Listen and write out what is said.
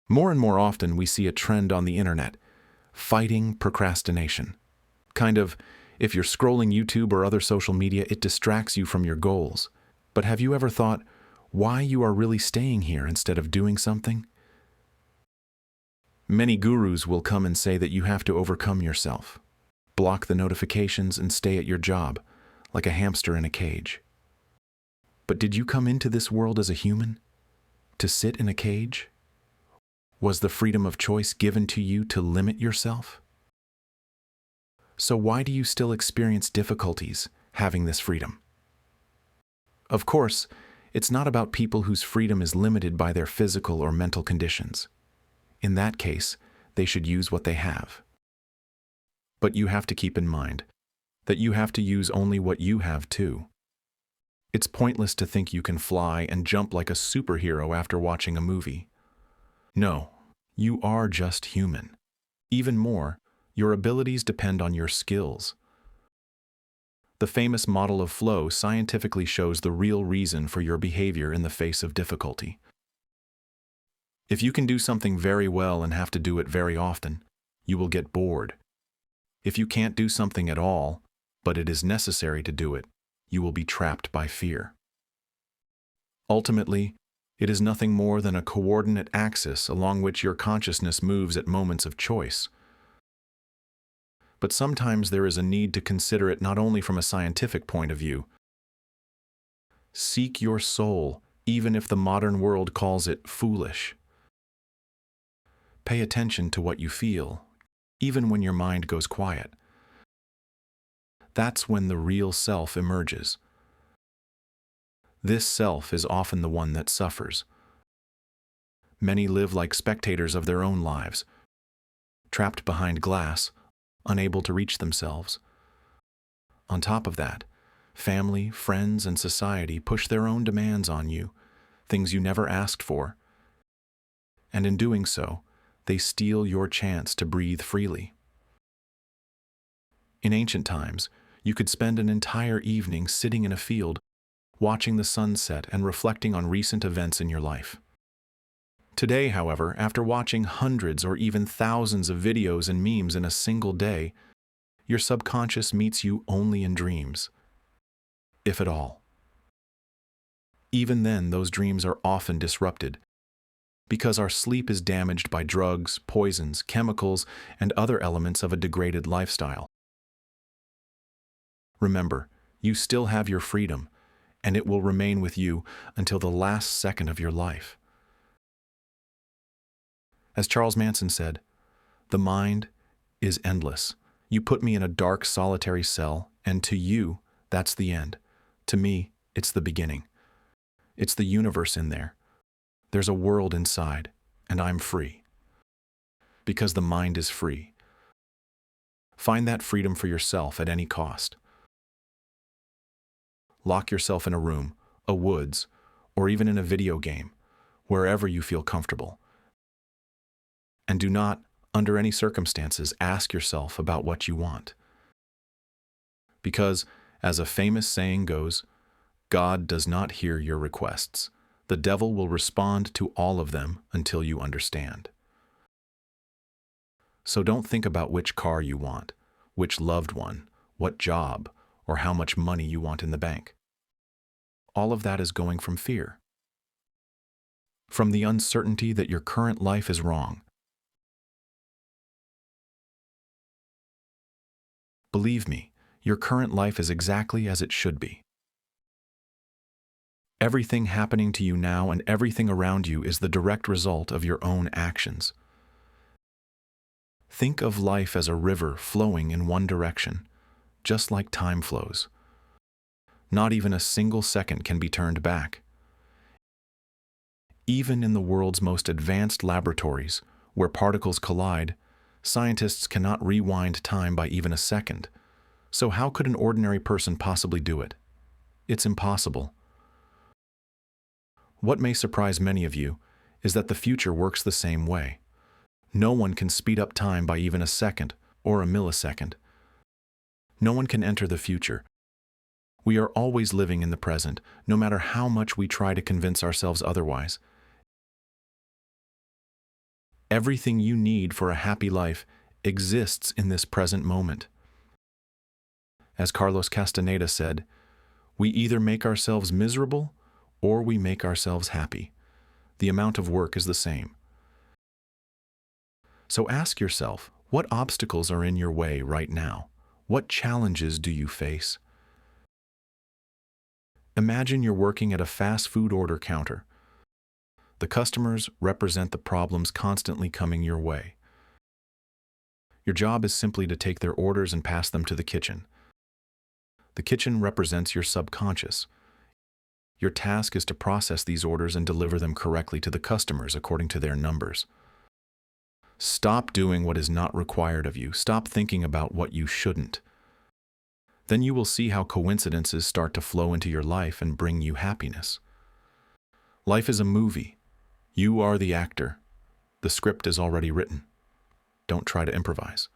More and more often, we see a trend on the internet: fighting procrastination. Kind of, if you're scrolling YouTube or other social media, it distracts you from your goals. But have you ever thought why you are really staying here instead of doing something? Many gurus will come and say that you have to overcome yourself, block the notifications, and stay at your job, like a hamster in a cage. But did you come into this world as a human? To sit in a cage? Was the freedom of choice given to you to limit yourself? So why do you still experience difficulties having this freedom? Of course, it's not about people whose freedom is limited by their physical or mental conditions. In that case, they should use what they have. But you have to keep in mind that you have to use only what you have too. It's pointless to think you can fly and jump like a superhero after watching a movie. No, you are just human. Even more, your abilities depend on your skills. The famous model of flow scientifically shows the real reason for your behavior in the face of difficulty. If you can do something very well and have to do it very often, you will get bored. If you can't do something at all, but it is necessary to do it, you will be trapped by fear. Ultimately, it is nothing more than a coordinate axis along which your consciousness moves at moments of choice. But sometimes there is a need to consider it not only from a scientific point of view. Seek your soul, even if the modern world calls it foolish. Pay attention to what you feel, even when your mind goes quiet. That's when the real self emerges. This self is often the one that suffers. Many live like spectators of their own lives, trapped behind glass, unable to reach themselves. On top of that, family, friends, and society push their own demands on you, things you never asked for. And in doing so, they steal your chance to breathe freely. In ancient times, you could spend an entire evening sitting in a field, watching the sunset and reflecting on recent events in your life. Today, however, after watching hundreds or even thousands of videos and memes in a single day, your subconscious meets you only in dreams, if at all. Even then, those dreams are often disrupted, because our sleep is damaged by drugs, poisons, chemicals, and other elements of a degraded lifestyle. Remember, you still have your freedom, and it will remain with you until the last second of your life. As Charles Manson said, "The mind is endless. You put me in a dark, solitary cell, and to you, that's the end. To me, it's the beginning. It's the universe in there. There's a world inside, and I'm free." Because the mind is free. Find that freedom for yourself at any cost. Lock yourself in a room, a woods, or even in a video game, wherever you feel comfortable. And do not, under any circumstances, ask yourself about what you want. Because, as a famous saying goes, God does not hear your requests. The devil will respond to all of them until you understand. So don't think about which car you want, which loved one, what job, or how much money you want in the bank. All of that is going from fear. From the uncertainty that your current life is wrong. Believe me, your current life is exactly as it should be. Everything happening to you now and everything around you is the direct result of your own actions. Think of life as a river flowing in one direction, just like time flows. Not even a single second can be turned back. Even in the world's most advanced laboratories, where particles collide, scientists cannot rewind time by even a second. So how could an ordinary person possibly do it? It's impossible. What may surprise many of you is that the future works the same way. No one can speed up time by even a second or a millisecond. No one can enter the future. We are always living in the present, no matter how much we try to convince ourselves otherwise. Everything you need for a happy life exists in this present moment. As Carlos Castaneda said, we either make ourselves miserable or we make ourselves happy. The amount of work is the same. So ask yourself, what obstacles are in your way right now? What challenges do you face? Imagine you're working at a fast food order counter. The customers represent the problems constantly coming your way. Your job is simply to take their orders and pass them to the kitchen. The kitchen represents your subconscious. Your task is to process these orders and deliver them correctly to the customers according to their numbers. Stop doing what is not required of you. Stop thinking about what you shouldn't. Then you will see how coincidences start to flow into your life and bring you happiness. Life is a movie. You are the actor. The script is already written. Don't try to improvise.